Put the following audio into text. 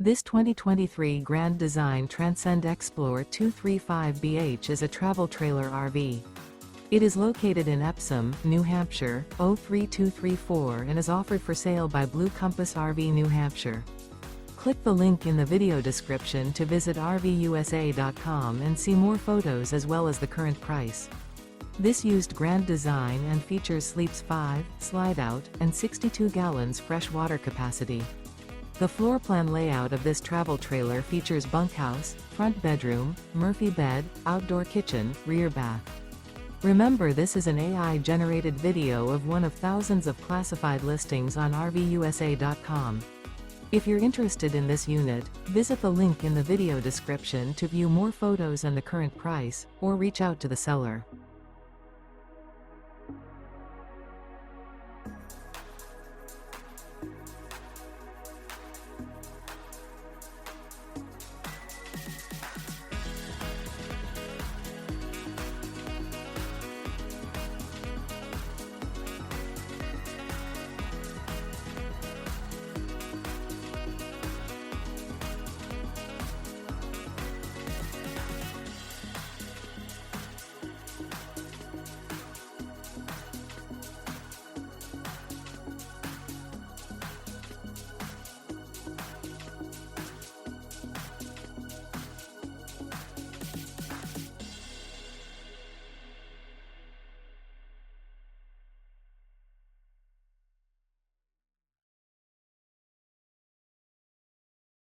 This 2023 Grand Design Transcend Xplor 235BH is a travel trailer RV. It is located in Epsom, New Hampshire, 03234 and is offered for sale by Blue Compass RV New Hampshire. Click the link in the video description to visit RVUSA.com and see more photos as well as the current price. This used Grand Design and features sleeps 5, Slideout, and 62 gallons fresh water capacity. The floor plan layout of this travel trailer features bunkhouse, front bedroom, Murphy bed, outdoor kitchen, rear bath. Remember, this is an AI-generated video of one of thousands of classified listings on RVUSA.com. If you're interested in this unit, visit the link in the video description to view more photos and the current price, or reach out to the seller.